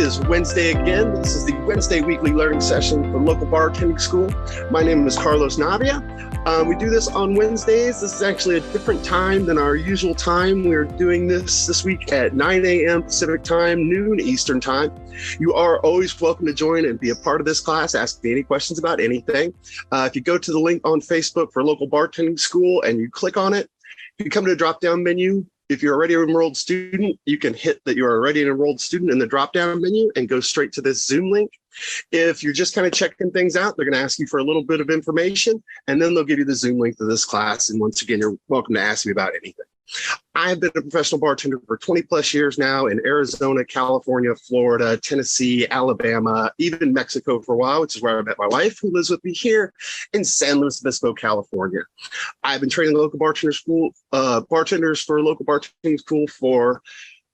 is Wednesday again. This is the Wednesday weekly learning session for local bartending school. My name is Carlos Navia. We do this on Wednesdays. This is actually a different time than our usual time. We're doing this week at 9 a.m. Pacific time, noon Eastern time. You are always welcome to join and be a part of this class. Ask me any questions about anything. If you go to the link on Facebook for local bartending school and you click on it, you come to a drop-down menu. If you're already an enrolled student, you can hit that you're already an enrolled student in the drop-down menu and go straight to this Zoom link. If you're just kind of checking things out, they're going to ask you for a little bit of information, and then they'll give you the Zoom link to this class. And once again, you're welcome to ask me about anything. I've been a professional bartender for 20 plus years now in Arizona, California, Florida, Tennessee, Alabama, even Mexico for a while, which is where I met my wife, who lives with me here in San Luis Obispo, California. I've been training local bartenders for local bartending school for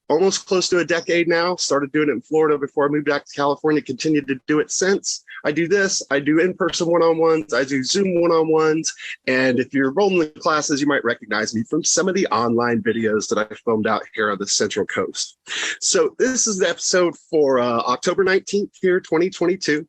almost close to a decade now. Started doing it in Florida before I moved back to California, continued to do it since. I do this, I do in-person one-on-ones, I do Zoom one-on-ones, and if you're enrolled in the classes, you might recognize me from some of the online videos that I filmed out here on the Central Coast. So this is the episode for October 19th here, 2022.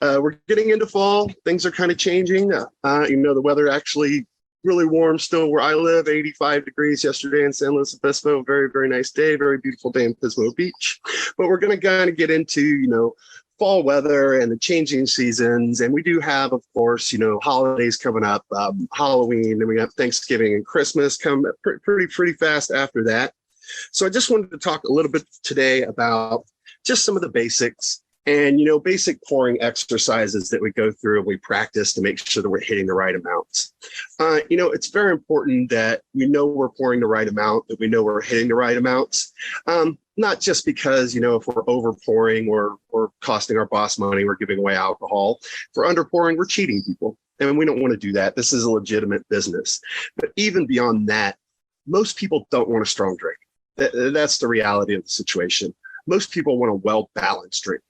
We're getting into fall. Things are kind of changing. The weather actually really warm still where I live, 85 degrees yesterday in San Luis Obispo. Very, very nice day, very beautiful day in Pismo Beach. But we're going to kind of get into, fall weather and the changing seasons. And we do have, of course, holidays coming up, Halloween, and we have Thanksgiving and Christmas come pretty fast after that. So I just wanted to talk a little bit today about just some of the basics and, basic pouring exercises that we go through and we practice to make sure that we're hitting the right amounts. It's very important that we know we're pouring the right amount, that we know we're hitting the right amounts. Not just because, if we're over pouring or we're costing our boss money, we're giving away alcohol. If we're under pouring, we're cheating people. And we don't want to do that. This is a legitimate business. But even beyond that, most people don't want a strong drink. That's the reality of the situation. Most people want a well-balanced drink.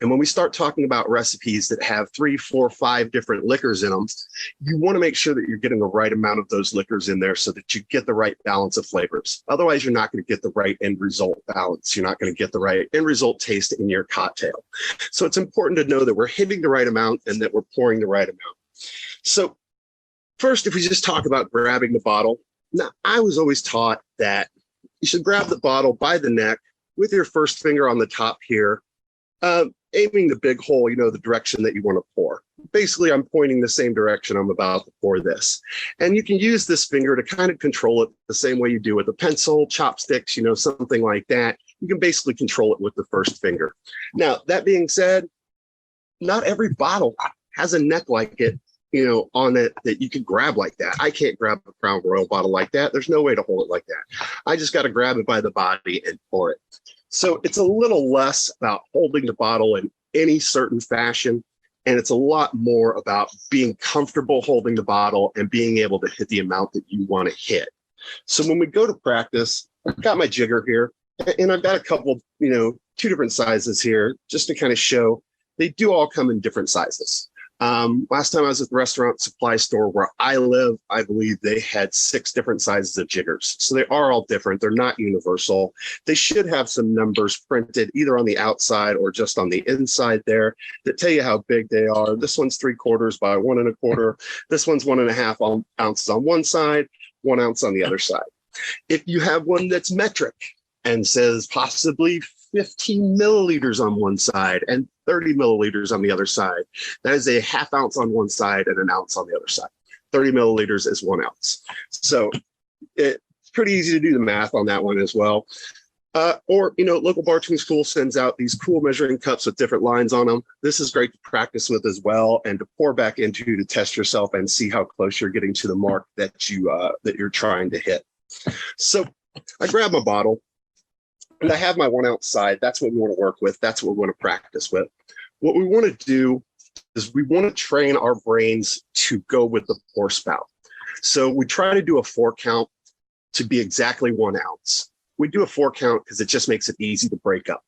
And when we start talking about recipes that have 3, 4, 5 different liquors in them, you want to make sure that you're getting the right amount of those liquors in there so that you get the right balance of flavors. Otherwise, you're not going to get the right end result balance. You're not going to get the right end result taste in your cocktail. So it's important to know that we're hitting the right amount and that we're pouring the right amount. So first, if we just talk about grabbing the bottle, now I was always taught that you should grab the bottle by the neck with your first finger on the top here, aiming the big hole, the direction that you want to pour. Basically, I'm pointing the same direction I'm about to pour this. And you can use this finger to kind of control it the same way you do with a pencil, chopsticks, something like that. You can basically control it with the first finger. Now, that being said, not every bottle has a neck like it, on it that you can grab like that. I can't grab a Crown Royal bottle like that. There's no way to hold it like that. I just got to grab it by the body and pour it. So it's a little less about holding the bottle in any certain fashion, and it's a lot more about being comfortable holding the bottle and being able to hit the amount that you want to hit. So when we go to practice, I've got my jigger here, and I've got a couple, 2 different sizes here just to kind of show they do all come in different sizes. Last time I was at the restaurant supply store where I live, I believe they had 6 different sizes of jiggers. So they are all different. They're not universal. They should have some numbers printed either on the outside or just on the inside there that tell you how big they are. This one's 3/4 by 1 1/4. This one's 1.5 ounces on one side, 1 ounce on the other side. If you have one that's metric and says possibly 15 milliliters on one side and 30 milliliters on the other side, that is a 1/2 ounce on one side and 1 ounce on the other side. 30 milliliters is 1 ounce. So it's pretty easy to do the math on that one as well. Local bartending school sends out these cool measuring cups with different lines on them. This is great to practice with as well and to pour back into to test yourself and see how close you're getting to the mark that you're trying to hit. So I grab my bottle. And I have my 1 ounce side. That's what we want to work with. That's what we want to practice with. What we want to do is we want to train our brains to go with the pour spout. So we try to do a 4 count to be exactly 1 ounce. We do a 4 count because it just makes it easy to break up.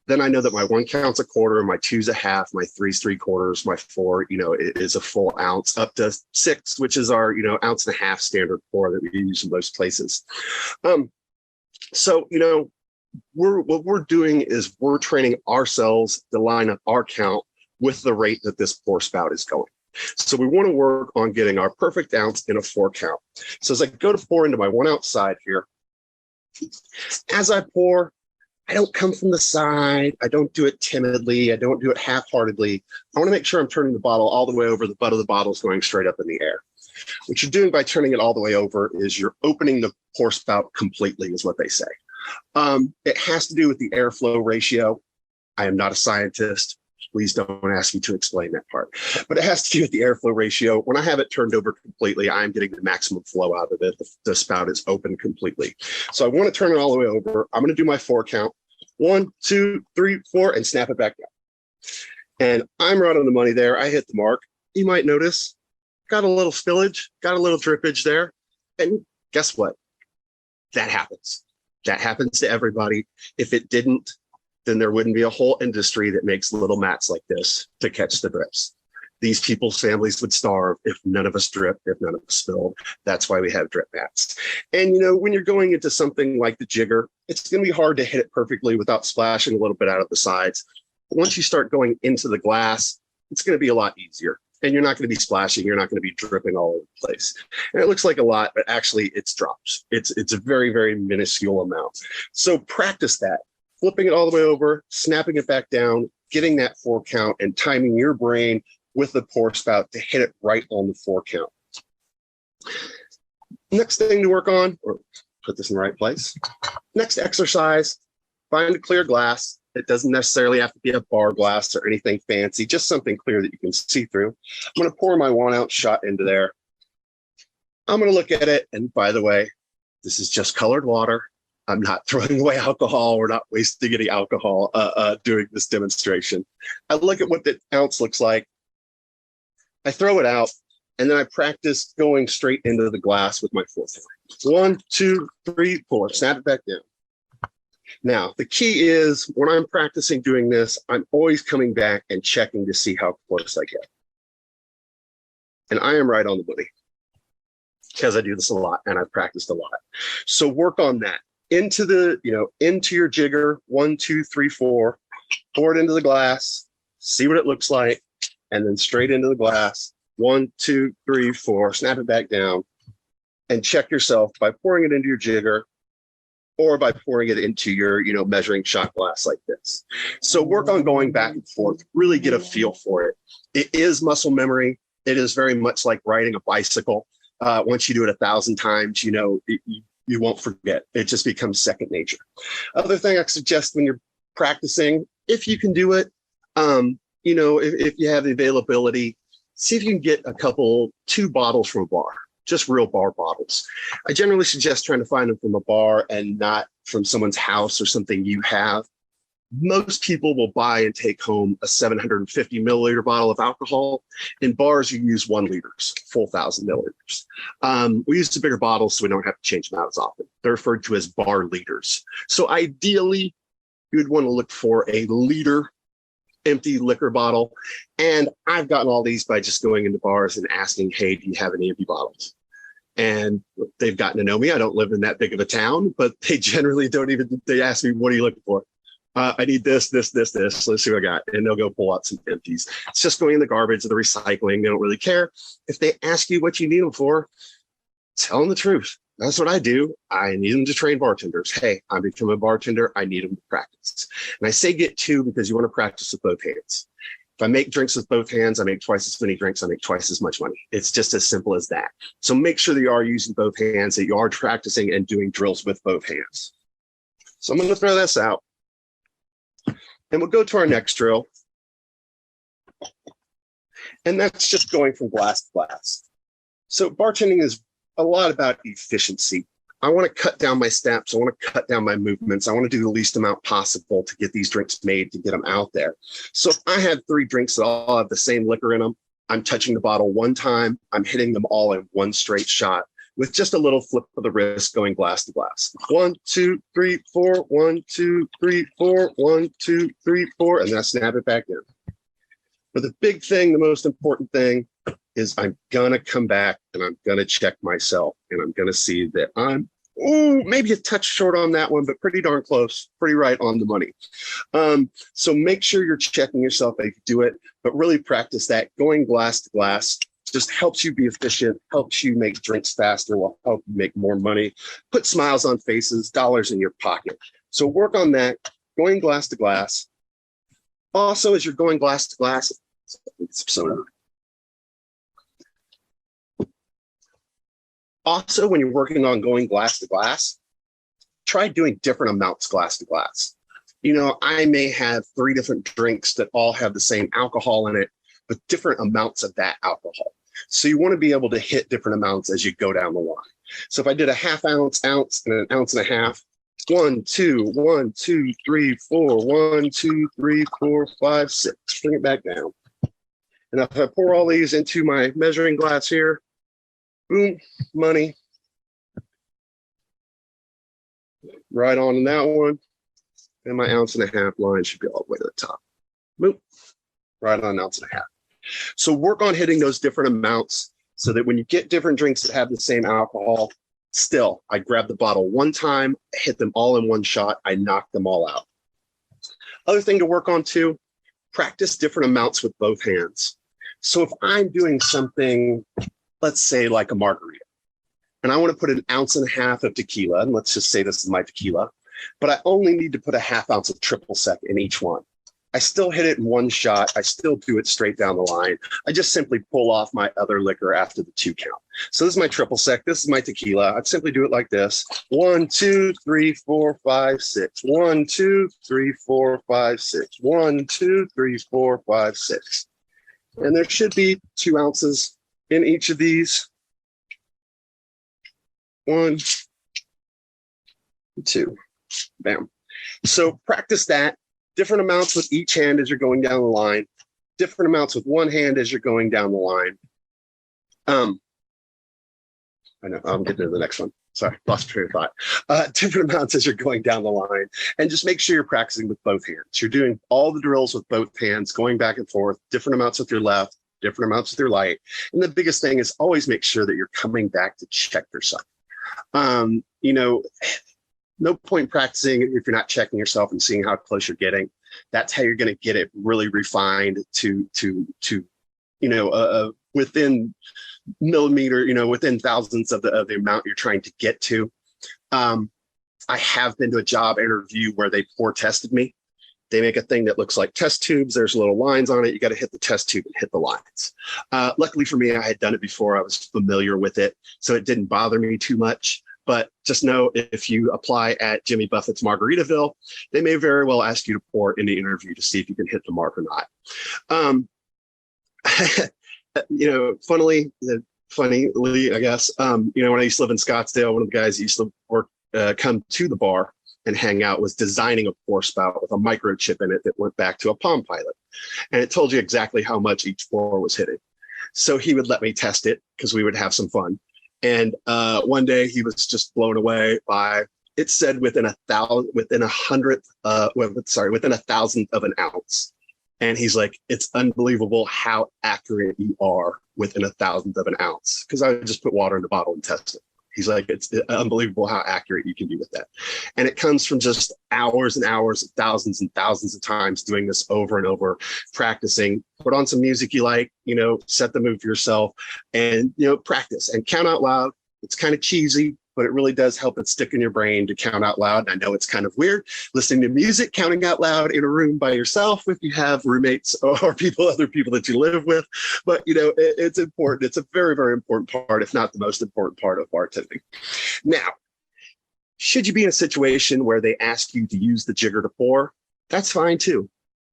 Then I know that my 1 count's 1/4, my 2's 1/2, my 3's 3/4, my 4, it is a full ounce, up to 6, which is our, 1.5 ounce standard pour that we use in most places. So, what we're doing is we're training ourselves to line up our count with the rate that this pour spout is going. So we want to work on getting our perfect ounce in a 4 count. So as I go to pour into my 1 ounce side here, as I pour, I don't come from the side. I don't do it timidly. I don't do it half-heartedly. I want to make sure I'm turning the bottle all the way over. The butt of the bottle is going straight up in the air. What you're doing by turning it all the way over is you're opening the pour spout completely, is what they say. It has to do with the airflow ratio. I am not a scientist. Please don't ask me to explain that part. But it has to do with the airflow ratio. When I have it turned over completely, I'm getting the maximum flow out of it. The spout is open completely. So I want to turn it all the way over. I'm going to do my 4 count. 1, 2, 3, 4, and snap it back down. And I'm right on the money there. I hit the mark. You might notice, got a little spillage, got a little drippage there. And guess what? That happens. That happens to everybody. If it didn't, then there wouldn't be a whole industry that makes little mats like this to catch the drips. These people's families would starve if none of us dripped, if none of us spilled. That's why we have drip mats. And, you know, when you're going into something like the jigger, it's going to be hard to hit it perfectly without splashing a little bit out of the sides. But once you start going into the glass, it's going to be a lot easier. And you're not going to be splashing. You're not going to be dripping all over the place. And it looks like a lot, but actually it's drops. It's a very, very minuscule amount. So practice that. Flipping it all the way over, snapping it back down, getting that 4 count, and timing your brain with the pour spout to hit it right on the 4 count. Next thing to work on, or put this in the right place. Next exercise, find a clear glass. It doesn't necessarily have to be a bar glass or anything fancy, just something clear that you can see through. I'm going to pour my 1 ounce shot into there. I'm going to look at it. And by the way, this is just colored water. I'm not throwing away alcohol. We're not wasting any alcohol doing this demonstration. I look at what the ounce looks like. I throw it out, and then I practice going straight into the glass with my 4 count. 1, 2, 3, 4. Snap it back down. Now, the key is when I'm practicing doing this, I'm always coming back and checking to see how close I get. And I am right on the money because I do this a lot and I've practiced a lot. So work on that. Into the, into your jigger, 1, 2, 3, 4, pour it into the glass, see what it looks like, and then straight into the glass, 1, 2, 3, 4, snap it back down, and check yourself by pouring it into your jigger or by pouring it into your, measuring shot glass like this. So work on going back and forth, really get a feel for it. It is muscle memory. It is very much like riding a bicycle. Once you do it 1,000 times, you won't forget. It just becomes second nature. Other thing I suggest when you're practicing, if you can do it, if you have the availability, see if you can get 2 bottles from a bar, just real bar bottles. I generally suggest trying to find them from a bar and not from someone's house or something you have. Most people will buy and take home a 750 milliliter bottle of alcohol. In bars, you use 1 liters, full 1,000 milliliters. We use the bigger bottles so we don't have to change them out as often. They're referred to as bar liters. So ideally, you would want to look for a liter empty liquor bottle. And I've gotten all these by just going into bars and asking, hey, do you have any empty bottles? And they've gotten to know me. I don't live in that big of a town, but they generally they ask me, what are you looking for? I need this. Let's see what I got. And they'll go pull out some empties. It's just going in the garbage or the recycling. They don't really care. If they ask you what you need them for, tell them the truth. That's what I do. I need them to train bartenders. Hey, I'm becoming a bartender. I need them to practice. And I say get 2 because you want to practice with both hands. If I make drinks with both hands, I make twice as many drinks. I make twice as much money. It's just as simple as that. So make sure that you are using both hands, that you are practicing and doing drills with both hands. So I'm going to throw this out. And we'll go to our next drill. And that's just going from glass to glass. So bartending is a lot about efficiency. I want to cut down my steps. I want to cut down my movements. I want to do the least amount possible to get these drinks made, to get them out there. So if I have 3 drinks that all have the same liquor in them, I'm touching the bottle 1 time. I'm hitting them all in 1 straight shot with just a little flip of the wrist going glass to glass. 1, 2, 3, 4, 1, 2, 3, 4, 1, 2, 3, 4, and then I snap it back in. But the big thing, the most important thing is I'm gonna come back and I'm gonna check myself and I'm gonna see that I'm Ooh, maybe a touch short on that one, but pretty darn close, pretty right on the money. So make sure you're checking yourself as you do it, but really practice that. Going glass to glass just helps you be efficient, helps you make drinks faster, will help you make more money, put smiles on faces, dollars in your pocket. So work on that, going glass to glass. Also, as you're going glass to glass, also, when you're working on going glass to glass, try doing different amounts glass to glass. You know, I may have 3 different drinks that all have the same alcohol in it, but different amounts of that alcohol. So you want to be able to hit different amounts as you go down the line. So if I did a ½ ounce, ounce, and an ounce and a half, 1, 2, 1, 2, 3, 4, 1, 2, 3, 4, 5, 6. Bring it back down. And if I pour all these into my measuring glass here, boom, money. Right on in that one. And my ounce and a half line should be all the way to the top. Boom, right on an ounce and a half. So work on hitting those different amounts so that when you get different drinks that have the same alcohol, still, I grab the bottle one time, hit them all in one shot, I knock them all out. Other thing to work on too, practice different amounts with both hands. So if I'm doing something, let's say like a margarita, and I want to put an ounce and a half of tequila, and let's just say this is my tequila, but I only need to put a ½ ounce of triple sec in each one. I still hit it in one shot. I still do it straight down the line. I just simply pull off my other liquor after the 2 count. So this is my triple sec. This is my tequila. I'd simply do it like this. 1, 2, 3, 4, 5, 6. 1, 2, 3, 4, 5, 6. 1, 2, 3, 4, 5, 6. And there should be 2 ounces in each of these. 1, 2, bam. So practice that. Different amounts with each hand as you're going down the line. Different amounts with one hand as you're going down the line. I know, I'm getting to the next one. Sorry, lost train of thought. Different amounts as you're going down the line. And just make sure you're practicing with both hands. You're doing all the drills with both hands, going back and forth, different amounts with your left, different amounts with your right. And the biggest thing is always make sure that you're coming back to check yourself. You know, no point practicing if you're not checking yourself and seeing how close you're getting. That's how you're going to get it really refined to you know, within millimeter, you know, within thousandths of the amount you're trying to get to. I have been to a job interview where they pour tested me. They make a thing that looks like test tubes. There's little lines on it. You got to hit the test tube and hit the lines. Luckily for me, I had done it before. I was familiar with it, so it didn't bother me too much. But just know if you apply at Jimmy Buffett's Margaritaville, they may very well ask you to pour in the interview to see if you can hit the mark or not. You know, funnily, I guess, you know, when I used to live in Scottsdale, one of the guys that used to work, come to the bar and hang out was designing a pour spout with a microchip in it that went back to a Palm Pilot. And it told you exactly how much each pour was hitting. So he would let me test it because we would have some fun. And one day he was just blown away by, it said within a thousandth of an ounce. And he's like, it's unbelievable how accurate you are within a thousandth of an ounce. Because I would just put water in the bottle and test it. He's like, it's unbelievable how accurate you can be with that. And it comes from just hours and hours, thousands and thousands of times doing this over and over, practicing. Put on some music you like, you know, set the mood for yourself and, you know, practice and count out loud. It's kind of cheesy, but it really does help it stick in your brain to count out loud. And I know it's kind of weird listening to music, counting out loud in a room by yourself if you have roommates or other people that you live with. But, you know, it's important. It's a very, very important part, if not the most important part of bartending. Now, should you be in a situation where they ask you to use the jigger to pour, that's fine too.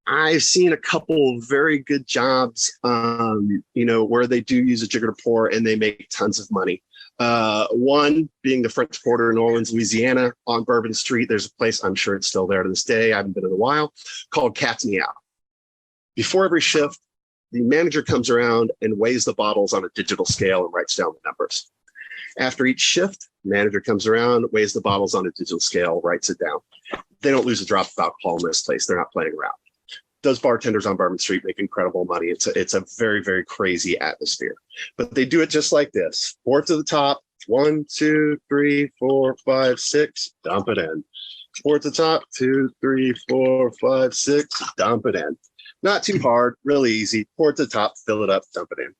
I've seen a couple very good jobs, you know, where they do use a jigger to pour and they make tons of money. One being the French Quarter in New Orleans, Louisiana on Bourbon Street. There's a place, I'm sure it's still there to this day, I haven't been in a while, called Cat's Meow. Before every shift, the manager comes around and weighs the bottles on a digital scale and writes down the numbers. After each shift, the manager comes around, weighs the bottles on a digital scale, writes it down. They don't lose a drop of alcohol in this place. They're not playing around. Those bartenders on Bourbon Street make incredible money. It's a very, very crazy atmosphere. But they do it just like this. Pour it to the top, 1, 2, 3, 4, 5, 6, dump it in. Pour at the top, 2, 3, 4, 5, 6, dump it in. Not too hard, really easy. Pour at the top, fill it up, dump it in.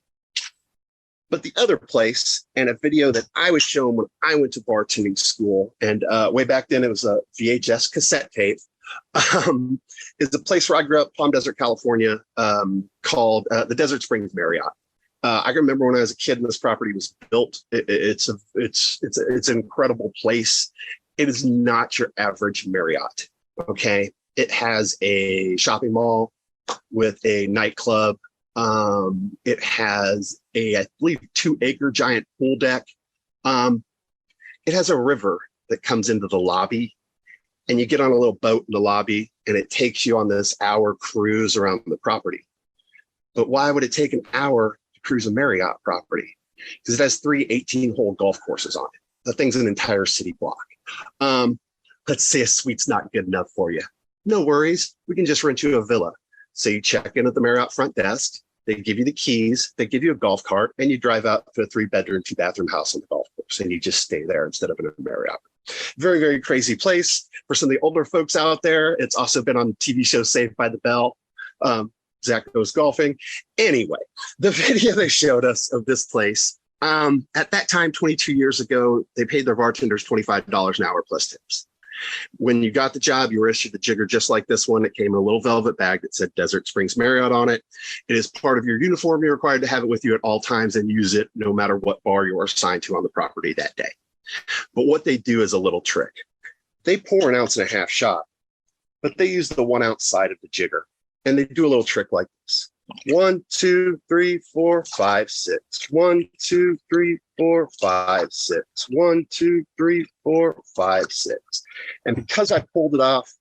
But the other place, and a video that I was shown when I went to bartending school, and way back then it was a VHS cassette tape, is a place where I grew up, Palm Desert, California, called the Desert Springs Marriott. I can remember when I was a kid and this property was built. It's an incredible place. It is not your average Marriott. Okay, it has a shopping mall with a nightclub. It has I believe, 2-acre giant pool deck. It has a river that comes into the lobby, and you get on a little boat in the lobby, and it takes you on this hour cruise around the property. But why would it take an hour to cruise a Marriott property? Because it has 3 18-hole golf courses on it. The thing's an entire city block. Let's say a suite's not good enough for you. No worries. We can just rent you a villa. So you check in at the Marriott front desk. They give you the keys. They give you a golf cart, and you drive out to a 3-bedroom, 2-bathroom house on the golf course, and you just stay there instead of in a Marriott. Very, very crazy place. For some of the older folks out there, it's also been on the TV show Saved by the Bell. Zach goes golfing. Anyway, the video they showed us of this place, at that time, 22 years ago, they paid their bartenders $25 an hour plus tips. When you got the job, you were issued the jigger just like this one. It came in a little velvet bag that said Desert Springs Marriott on it. It is part of your uniform. You're required to have it with you at all times and use it no matter what bar you are assigned to on the property that day. But what they do is a little trick. They pour 1.5 ounce shot, but they use the 1 ounce side of the jigger. And they do a little trick like this. 1, 2, 3, 4, 5, 6. 1, 2, 3, 4, 5, 6. 1, 2, 3, 4, 5, 6. And because I pulled it off,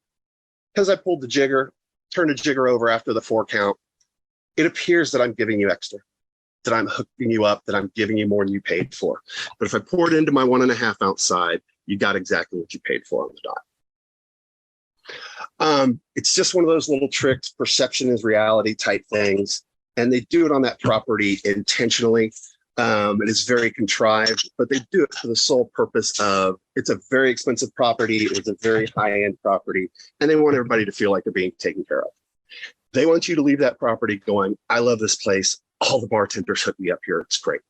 because I pulled the jigger, turned the jigger over after the 4 count, it appears that I'm giving you extra, that I'm hooking you up, that I'm giving you more than you paid for. But if I pour it into my 1.5 ounce side, you got exactly what you paid for on the dot. It's just one of those little tricks, perception is reality type things. And they do it on that property intentionally. It is very contrived, but they do it for the sole purpose of it's a very expensive property. It's a very high-end property, and they want everybody to feel like they're being taken care of. They want you to leave that property going, I love this place. All the bartenders hook me up here. It's great.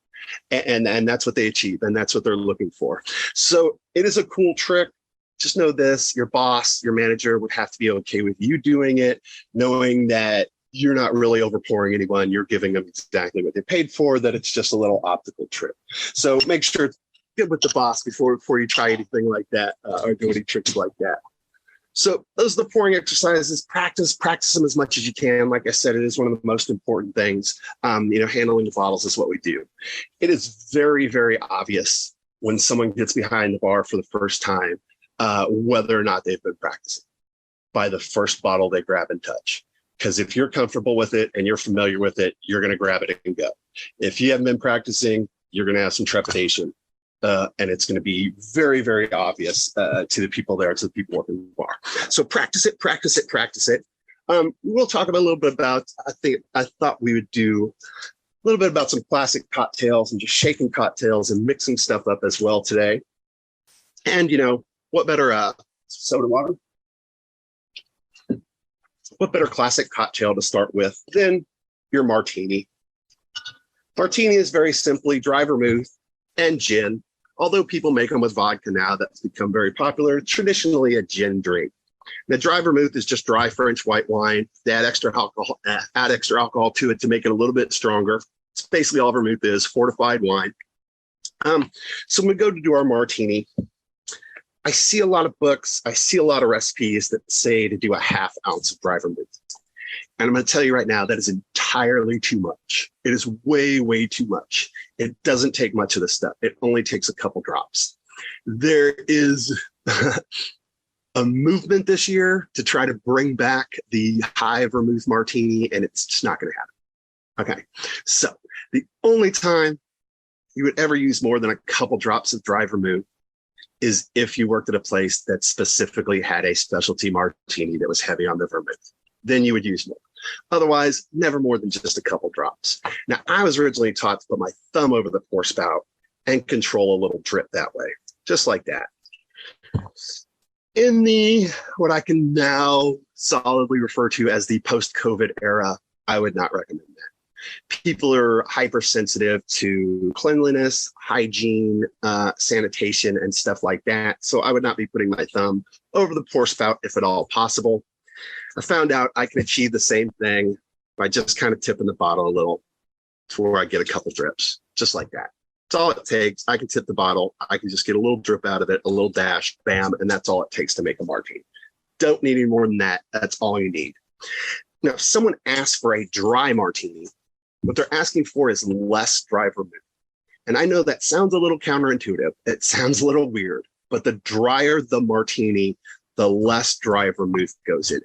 And that's what they achieve, and that's what they're looking for. So it is a cool trick. Just know this, your boss, your manager would have to be okay with you doing it, knowing that you're not really overpouring anyone. You're giving them exactly what they paid for, that it's just a little optical trick. So make sure it's good with the boss before you try anything like that or do any tricks like that. So those are the pouring exercises. Practice them as much as you can. Like I said, it is one of the most important things. Handling the bottles is what we do. It is very, very obvious when someone gets behind the bar for the first time, whether or not they've been practicing by the first bottle they grab and touch. Because if you're comfortable with it and you're familiar with it, you're going to grab it and go. If you haven't been practicing, you're going to have some trepidation. And it's going to be very, very obvious to the people there, to the people working the bar. So practice it. We'll talk about a little bit about, I thought we would do a little bit about some classic cocktails and just shaking cocktails and mixing stuff up as well today. And, what better soda water? What better classic cocktail to start with than your martini? Martini is very simply dry vermouth and gin. Although people make them with vodka now, that's become very popular. Traditionally a gin drink. Now, dry vermouth is just dry French white wine. They add extra alcohol to it to make it a little bit stronger. It's basically all vermouth is, fortified wine. So when we go to do our martini, I see a lot of books. I see a lot of recipes that say to do a 1/2 ounce of dry vermouth. And I'm going to tell you right now, that is entirely too much. It is way, way too much. It doesn't take much of this stuff. It only takes a couple drops. There is a movement this year to try to bring back the high vermouth martini, and it's just not going to happen. Okay. So the only time you would ever use more than a couple drops of dry vermouth is if you worked at a place that specifically had a specialty martini that was heavy on the vermouth. Then you would use more. Otherwise, never more than just a couple drops. Now, I was originally taught to put my thumb over the pour spout and control a little drip that way, just like that. In the, what I can now solidly refer to as the post-COVID era, I would not recommend that. People are hypersensitive to cleanliness, hygiene, sanitation, and stuff like that. So I would not be putting my thumb over the pour spout if at all possible. I found out I can achieve the same thing by just kind of tipping the bottle a little to where I get a couple drips, just like that. That's all it takes. I can tip the bottle. I can just get a little drip out of it, a little dash, bam, and that's all it takes to make a martini. Don't need any more than that. That's all you need. Now, if someone asks for a dry martini, what they're asking for is less dry vermouth. And I know that sounds a little counterintuitive. It sounds a little weird, but the drier the martini, the less dry vermouth goes in it.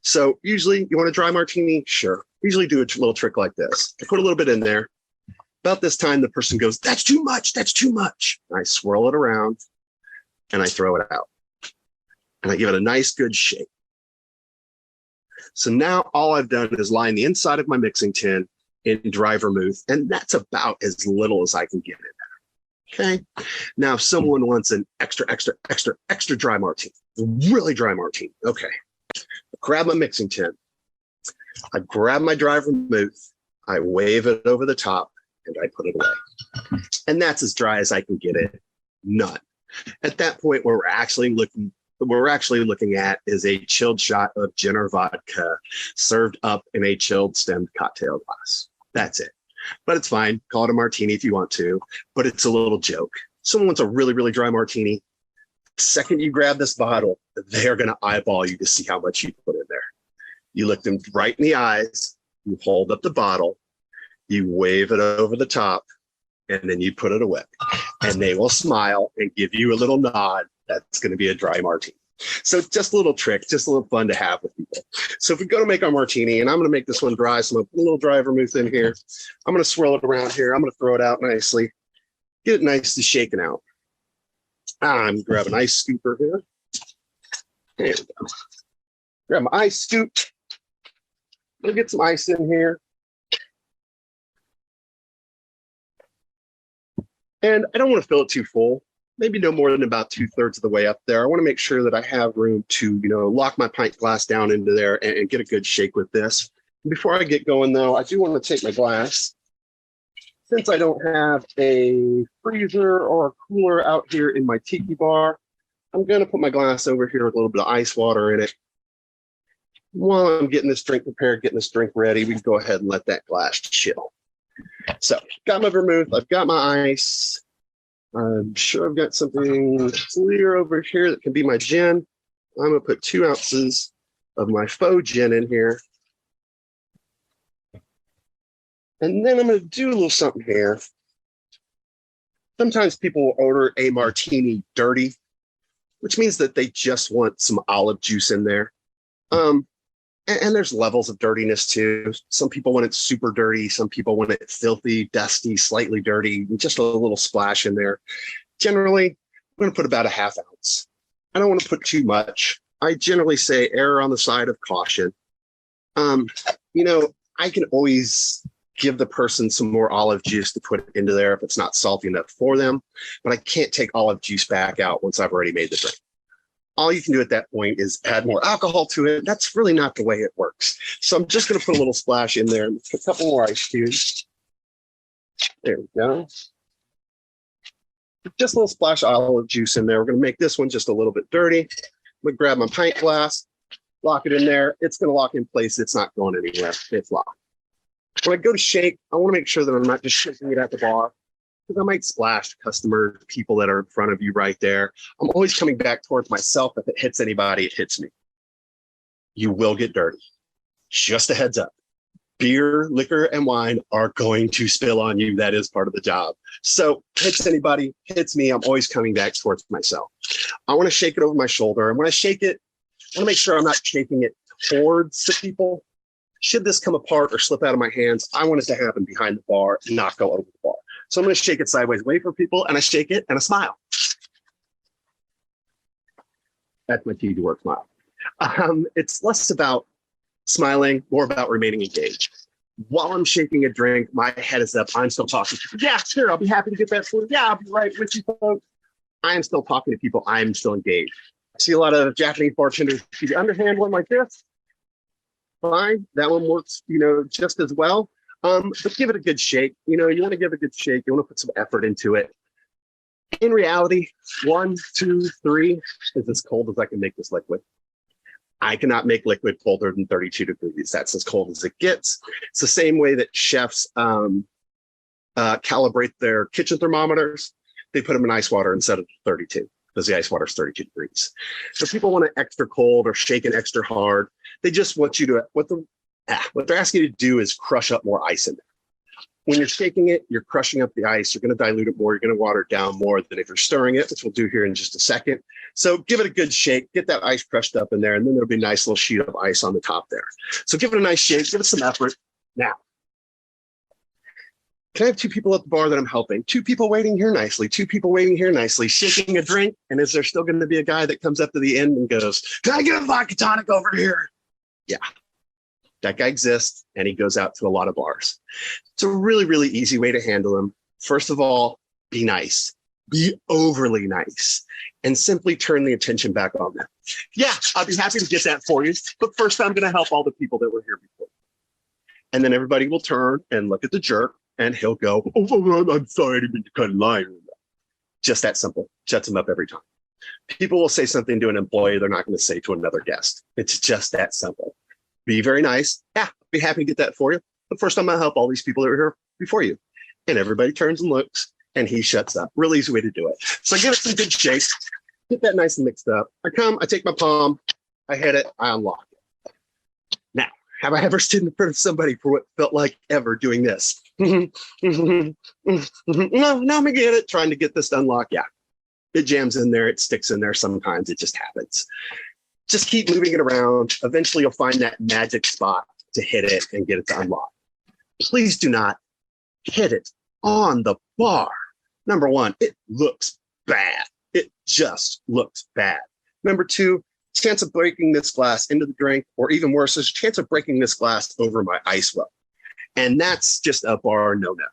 So usually you want a dry martini? Sure. Usually do a little trick like this. I put a little bit in there. About this time, the person goes, that's too much. That's too much. I swirl it around and I throw it out. And I give it a nice, good shake. So now all I've done is line the inside of my mixing tin in dry vermouth, and that's about as little as I can get in there. Okay. Now, if someone wants an extra dry martini, really dry martini. Okay. I grab my mixing tin. I grab my dry vermouth. I wave it over the top and I put it away. And that's as dry as I can get it. None. At that point, what we're actually looking at is a chilled shot of gin or vodka served up in a chilled stemmed cocktail glass. That's it. But it's fine. Call it a martini if you want to, but it's a little joke. Someone wants a really, really dry martini. The second you grab this bottle, they're going to eyeball you to see how much you put in there. You look them right in the eyes, you hold up the bottle, you wave it over the top, and then you put it away. And they will smile and give you a little nod. That's going to be a dry martini. So just a little trick, just a little fun to have with people. So if we go to make our martini, and I'm going to make this one dry, so I'm going to put a little dry vermouth in here. I'm going to swirl it around here. I'm going to throw it out nicely. Get it nicely shaken out. I'm going to grab an ice scooper here. There we go. Grab my ice scoop. I'm going to get some ice in here. And I don't want to fill it too full. Maybe no more than about 2/3 of the way up there. I want to make sure that I have room to, lock my pint glass down into there and get a good shake with this. Before I get going, though, I do want to take my glass. Since I don't have a freezer or a cooler out here in my tiki bar, I'm going to put my glass over here with a little bit of ice water in it. While I'm getting this drink prepared, getting this drink ready, we can go ahead and let that glass chill. So, got my vermouth, I've got my ice. I'm sure I've got something clear over here that can be my gin. I'm going to put 2 ounces of my faux gin in here. And then I'm going to do a little something here. Sometimes people will order a martini dirty, which means that they just want some olive juice in there. And there's levels of dirtiness too. Some people want it super dirty. Some people want it filthy, dusty, slightly dirty, just a little splash in there. Generally, I'm going to put about a 1/2 ounce. I don't want to put too much. I generally say err on the side of caution. I can always give the person some more olive juice to put into there if it's not salty enough for them, but I can't take olive juice back out once I've already made the drink. All you can do at that point is add more alcohol to it. That's really not the way it works. So I'm just going to put a little splash in there and a couple more ice cubes. There we go. Just a little splash of olive juice in there. We're going to make this one just a little bit dirty. I'm going to grab my pint glass, lock it in there. It's going to lock in place. It's not going anywhere. It's locked. When I go to shake, I want to make sure that I'm not just shaking it at the bar, because I might splash customers, people that are in front of you right there. I'm always coming back towards myself. If it hits anybody, it hits me. You will get dirty. Just a heads up. Beer, liquor, and wine are going to spill on you. That is part of the job. So hits anybody, hits me, I'm always coming back towards myself. I want to shake it over my shoulder. And when I shake it, I want to make sure I'm not shaking it towards the people. Should this come apart or slip out of my hands, I want it to happen behind the bar and not go over the bar. So I'm going to shake it sideways away from people, and I shake it and I smile. That's my key to work smile. It's less about smiling, more about remaining engaged. While I'm shaking a drink, my head is up. I'm still talking to people. Yeah, sure, I'll be happy to get that for you. Yeah, I'll be right with you folks. I am still talking to people. I'm still engaged. I see a lot of Japanese bartenders do the underhand one like this. Fine, that one works, just as well. But give it a good shake. You want to give it a good shake. You want to put some effort into it. In reality, 1, 2, 3 is as cold as I can make this liquid. I cannot make liquid colder than 32 degrees. That's as cold as it gets. It's the same way that chefs calibrate their kitchen thermometers. They put them in ice water instead of 32 because the ice water is 32 degrees. So people want it extra cold or shaken extra hard. They just want you to, what they're asking you to do is crush up more ice in there. When you're shaking it, you're crushing up the ice. You're going to dilute it more. You're going to water it down more than if you're stirring it, which we'll do here in just a second. So give it a good shake. Get that ice crushed up in there, and then there'll be a nice little sheet of ice on the top there. So give it a nice shake. Give it some effort. Now, can I have 2 people at the bar that I'm helping? 2 people waiting here nicely. 2 people waiting here nicely, shaking a drink. And is there still going to be a guy that comes up to the end and goes, "Can I get a vodka tonic over here?" Yeah. That guy exists, and he goes out to a lot of bars. It's a really, really easy way to handle him. First of all, be nice. Be overly nice. And simply turn the attention back on them. Yeah, I'll be happy to get that for you. But first, I'm going to help all the people that were here before. And then everybody will turn and look at the jerk, and he'll go, "Oh, I'm sorry, I didn't mean to cut a line." Just that simple. Shuts him up every time. People will say something to an employee they're not going to say to another guest. It's just that simple. Be very nice. Yeah, be happy to get that for you. But first, I'm going to help all these people that are here before you. And everybody turns and looks, and he shuts up. Really easy way to do it. So give it some good shake. Get that nice and mixed up. I take my palm, I hit it, I unlock it. Now, have I ever stood in front of somebody for what felt like ever doing this? No, let me get it. Trying to get this to unlock. Yeah, it jams in there. It sticks in there. Sometimes it just happens. Just keep moving it around. Eventually, you'll find that magic spot to hit it and get it to unlock. Please do not hit it on the bar. Number 1, it looks bad. It just looks bad. Number 2, chance of breaking this glass into the drink, or even worse, there's a chance of breaking this glass over my ice well. And that's just a bar no-no.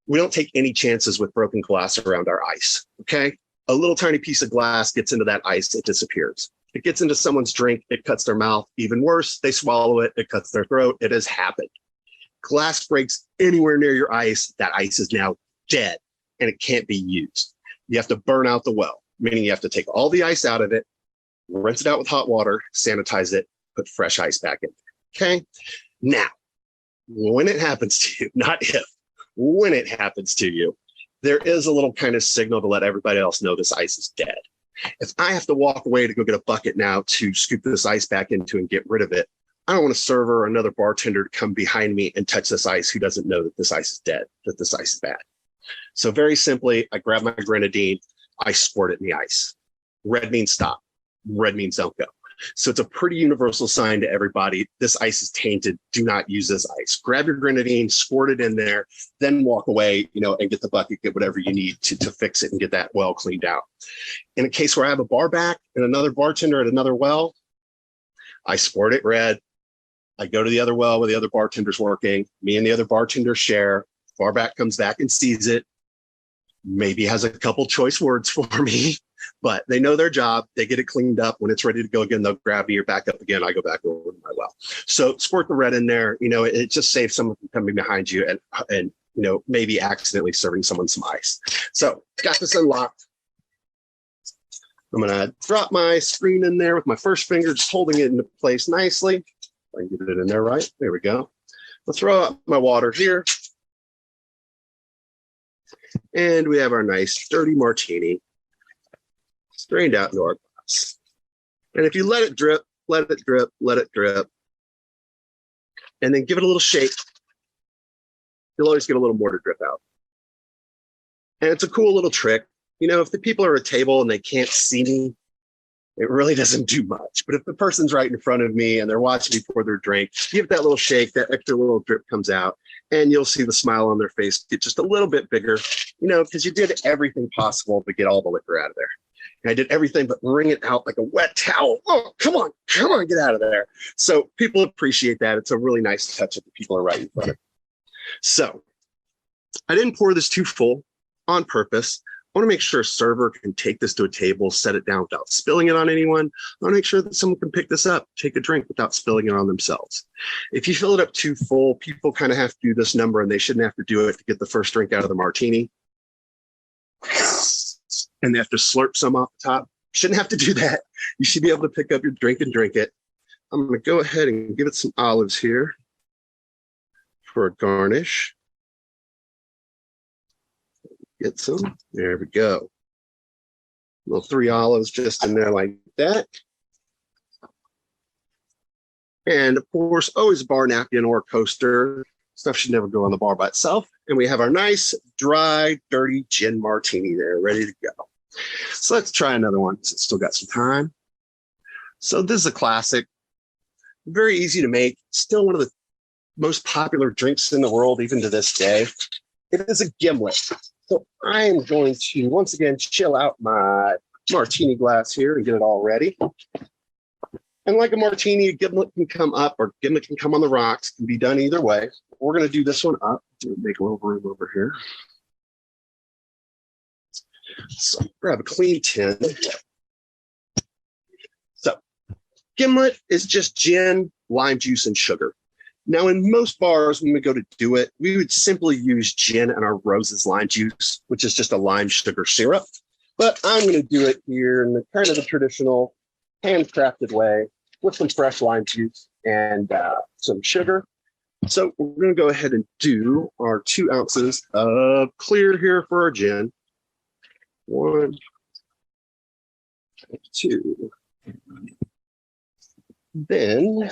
We don't take any chances with broken glass around our ice, okay? A little tiny piece of glass gets into that ice, it disappears. It gets into someone's drink, it cuts their mouth. Even worse, they swallow it, it cuts their throat. It has happened. Glass breaks anywhere near your ice, that ice is now dead and it can't be used. You have to burn out the well, meaning you have to take all the ice out of it, rinse it out with hot water, sanitize it, put fresh ice back in. Okay? Now, when it happens to you, not if, when it happens to you, there is a little kind of signal to let everybody else know this ice is dead. If I have to walk away to go get a bucket now to scoop this ice back into and get rid of it, I don't want a server or another bartender to come behind me and touch this ice who doesn't know that this ice is dead, that this ice is bad. So very simply, I grab my grenadine, I squirt it in the ice. Red means stop. Red means don't go. So it's a pretty universal sign to everybody. This ice is tainted. Do not use this ice. Grab your grenadine, squirt it in there, then walk away, and get the bucket, get whatever you need to fix it and get that well cleaned out. In a case where I have a bar back and another bartender at another well, I squirt it red. I go to the other well where the other bartender's working. Me and the other bartender share. Bar back comes back and sees it. Maybe has a couple choice words for me, but they know their job. They get it cleaned up. When it's ready to go again, they'll grab me or back up again. I go back over to my well. So squirt the red in there. It just saves someone from coming behind you and maybe accidentally serving someone some ice. So got this unlocked. I'm going to drop my screen in there with my first finger, just holding it into place nicely. If I can get it in there right. There we go. I'll throw out my water here. And we have our nice dirty martini strained out into our glass. And if you let it drip, let it drip, let it drip, and then give it a little shake, you'll always get a little more to drip out. And it's a cool little trick. If the people are at a table and they can't see me, it really doesn't do much. But if the person's right in front of me and they're watching me pour their drink, give it that little shake, that extra little drip comes out, and you'll see the smile on their face get just a little bit bigger, because you did everything possible to get all the liquor out of there. And I did everything but wring it out like a wet towel. Oh, come on, get out of there. So people appreciate that. It's a really nice touch if the people are right in front of it. So I didn't pour this too full on purpose. I want to make sure a server can take this to a table, set it down without spilling it on anyone. I want to make sure that someone can pick this up, take a drink without spilling it on themselves. If you fill it up too full, people kind of have to do this number, and they shouldn't have to do it to get the first drink out of the martini. And they have to slurp some off the top. Shouldn't have to do that. You should be able to pick up your drink and drink it. I'm going to go ahead and give it some olives here for a garnish. Get some. There we go. Little 3 olives just in there like that. And of course, always a bar napkin or a coaster. Stuff should never go on the bar by itself. And we have our nice, dry, dirty gin martini there, ready to go. So let's try another one. It's still got some time. So this is a classic. Very easy to make. Still one of the most popular drinks in the world, even to this day. It is a gimlet. So I am going to, once again, chill out my martini glass here and get it all ready. And like a martini, a gimlet can come up or gimlet can come on the rocks. It can be done either way. We're going to do this one up. Make a little room over here. So grab a clean tin. So gimlet is just gin, lime juice, and sugar. Now, in most bars, when we go to do it, we would simply use gin and our Rose's lime juice, which is just a lime sugar syrup. But I'm going to do it here in the kind of the traditional handcrafted way with some fresh lime juice and some sugar. So we're going to go ahead and do our 2 ounces of clear here for our gin. 1, 2. Then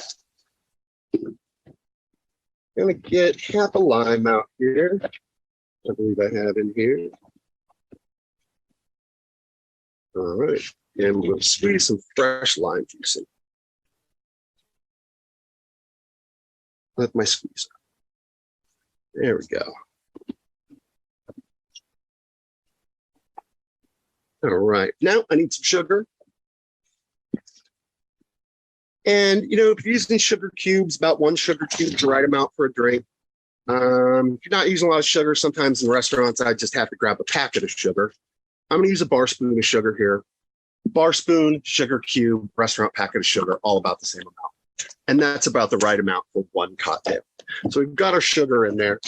I'm going to get half a lime out here. I believe I have in here. All right. And we'll squeeze some fresh lime juice in. Let my squeeze out. There we go. All right. Now I need some sugar. And, you know, if you're using sugar cubes, about 1 sugar cube is the right amount for a drink. If you're not using a lot of sugar, sometimes in restaurants, I just have to grab a packet of sugar. I'm going to use a bar spoon of sugar here. Bar spoon, sugar cube, restaurant packet of sugar, all about the same amount. And that's about the right amount for 1 cocktail. So we've got our sugar in there.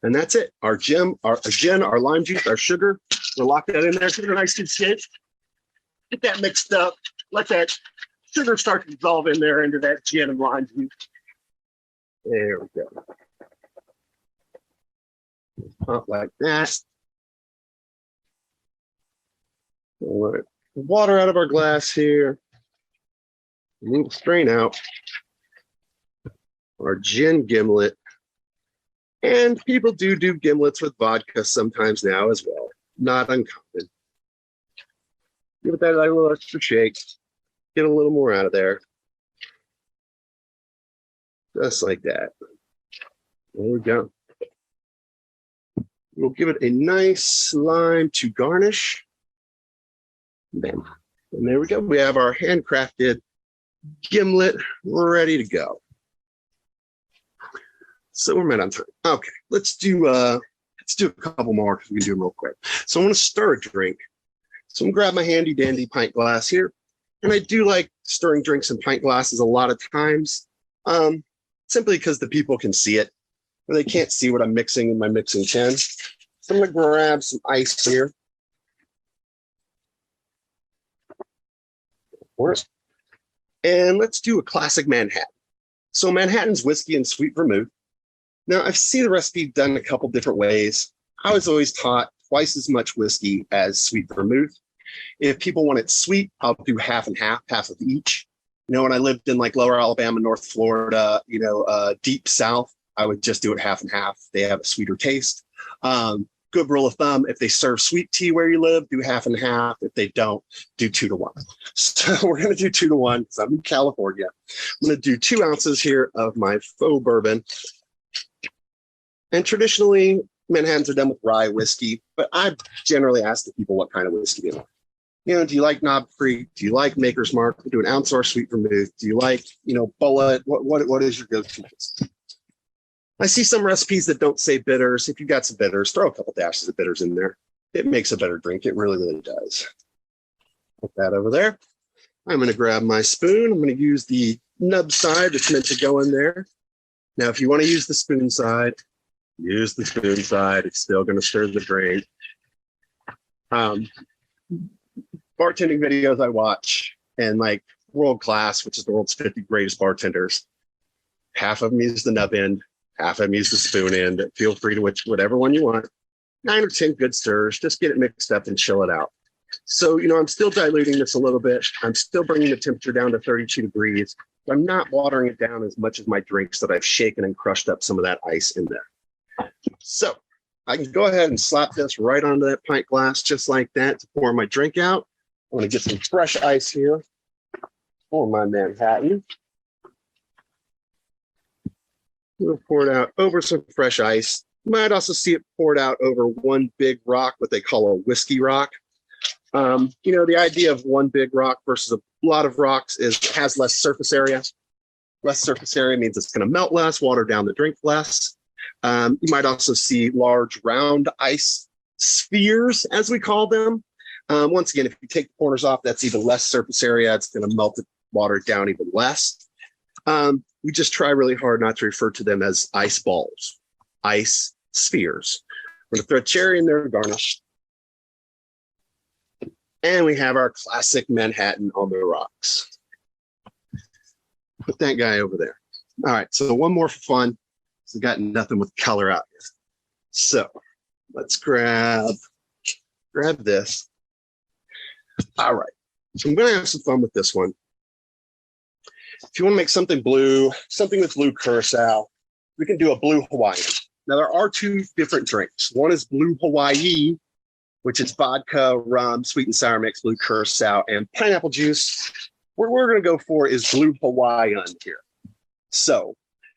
And that's it. Our gin, our lime juice, our sugar. We'll lock that in there. Give it a nice good shake. Get that mixed up. Let that sugar start to dissolve in there into that gin and lime juice. There we go. Pop like that. All right. Water out of our glass here. And we'll strain out our gin gimlet. And people do gimlets with vodka sometimes now as well. Not uncommon. Give it that little extra shake. Get a little more out of there. Just like that. There we go. We'll give it a nice lime to garnish. Bam. And there we go. We have our handcrafted gimlet ready to go. So we're met on time. Okay, let's do a couple more because we can do them real quick. So I'm going to stir a drink. So I'm going to grab my handy dandy pint glass here. And I do like stirring drinks in pint glasses a lot of times, simply because the people can see it, or they can't see what I'm mixing in my mixing tin. So I'm going to grab some ice here. And let's do a classic Manhattan. So Manhattan's whiskey and sweet vermouth. Now, I've seen the recipe done a couple different ways. I was always taught twice as much whiskey as sweet vermouth. If people want it sweet, I'll do half and half of each. You know, when I lived in like lower Alabama, North Florida, you know, deep South, I would just do it half and half. They have a sweeter taste. Good rule of thumb, if they serve sweet tea where you live, do half and half. If they don't, do 2 to 1. So we're going to do 2 to 1 because I'm in California. I'm going to do 2 ounces here of my faux bourbon. And traditionally, Manhattans are done with rye whiskey, but I generally ask the people what kind of whiskey they want. Do you like Knob Creek? Do you like Maker's Mark? Do an ounce or sweet vermouth? Do you like, Bullet? What is your go-to? I see some recipes that don't say bitters. If you got some bitters, throw a couple dashes of bitters in there. It makes a better drink. It really, really does. Put that over there. I'm going to grab my spoon. I'm going to use the nub side that's meant to go in there. Now, if you want to use the spoon side, use the spoon side. It's still going to stir the drink. Bartending videos I watch, and like World Class, which is the world's 50 greatest bartenders, half of them use the nub end, half of them use the spoon end. Feel free to which whatever one you want. 9 or 10 good stirs. Just get it mixed up and chill it out. So, I'm still diluting this a little bit. I'm still bringing the temperature down to 32 degrees. I'm not watering it down as much as my drinks that I've shaken and crushed up some of that ice in there. So I can go ahead and slap this right onto that pint glass just like that to pour my drink out. I'm going to get some fresh ice here for my Manhattan. We'll pour it out over some fresh ice. You might also see it poured out over one big rock, what they call a whiskey rock. The idea of one big rock versus a lot of rocks is it has less surface area. Less surface area means it's going to melt less, water down the drink less. You might also see large round ice spheres, as we call them. Once again, if you take the corners off, that's even less surface area. It's going to melt it, water it down even less. We just try really hard not to refer to them as ice balls, ice spheres. We're going to throw a cherry in there, garnish. And we have our classic Manhattan on the rocks. Put that guy over there. All right, so one more for fun. So we got nothing with color out here. So let's grab this. All right, so I'm gonna have some fun with this one. If you want to make something blue, something with blue curacao, we can do a blue Hawaiian. Now there are 2 different drinks. One is blue Hawaii, which is vodka, rum, sweet and sour mix, blue curacao, and pineapple juice. What we're going to go for is blue Hawaiian here. So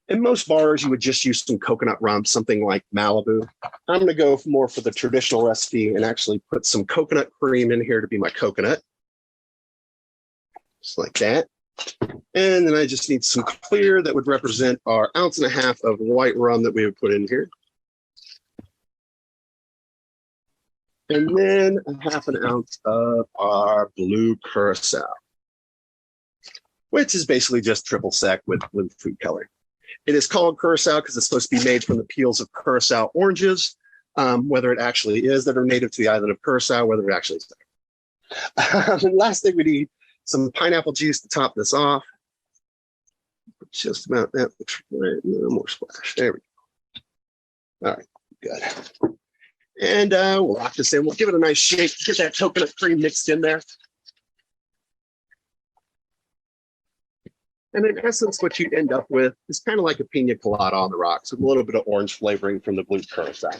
in most bars, you would just use some coconut rum, something like Malibu. I'm going to go more for the traditional recipe and actually put some coconut cream in here to be my coconut. Just like that. And then I just need some clear that would represent our 1.5 ounces of white rum that we would put in here. And then 1/2 ounce of our blue curacao, which is basically just triple sec with food coloring. It is called curacao because it's supposed to be made from the peels of curacao oranges, whether it actually is that are native to the island of Curacao, whether it actually is there. And last thing we need, some pineapple juice to top this off. Just about that, right, no more splash. There we go. All right, good. And we'll lock this in. We'll give it a nice shake. Get that coconut cream mixed in there. And in essence, what you end up with is kind of like a pina colada on the rocks with a little bit of orange flavoring from the blue curacao.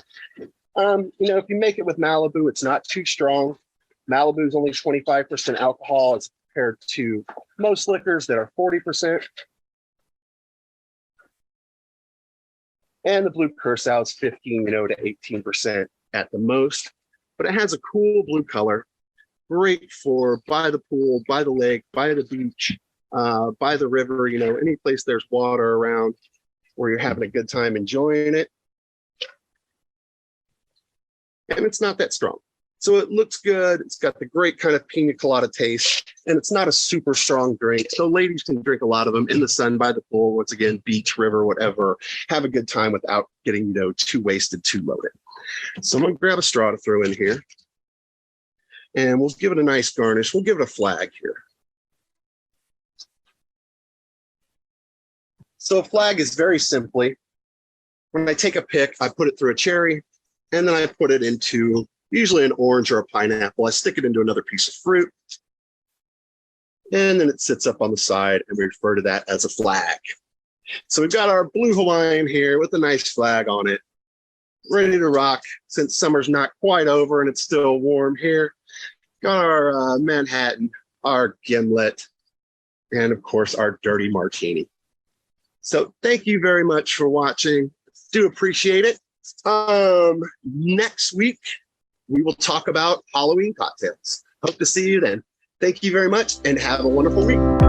If you make it with Malibu, it's not too strong. Malibu is only 25% alcohol as compared to most liquors that are 40%. And the blue curacao is 15, to 18% at the most, but it has a cool blue color, great for by the pool, by the lake, by the beach, by the river, any place there's water around where you're having a good time enjoying it. And it's not that strong. So it looks good. It's got the great kind of pina colada taste, and it's not a super strong drink. So ladies can drink a lot of them in the sun, by the pool, once again, beach, river, whatever, have a good time without getting, too wasted, too loaded. So I'm going to grab a straw to throw in here, and we'll give it a nice garnish. We'll give it a flag here. So a flag is very simply, when I take a pick, I put it through a cherry, and then I put it into usually an orange or a pineapple. I stick it into another piece of fruit, and then it sits up on the side, and we refer to that as a flag. So we've got our blue Hawaiian here with a nice flag on it, ready to rock since summer's not quite over and it's still warm here. Got our Manhattan, our gimlet, and of course our dirty martini. So thank you very much for watching. Do appreciate it. Next week, we will talk about Halloween cocktails. Hope to see you then. Thank you very much and have a wonderful week.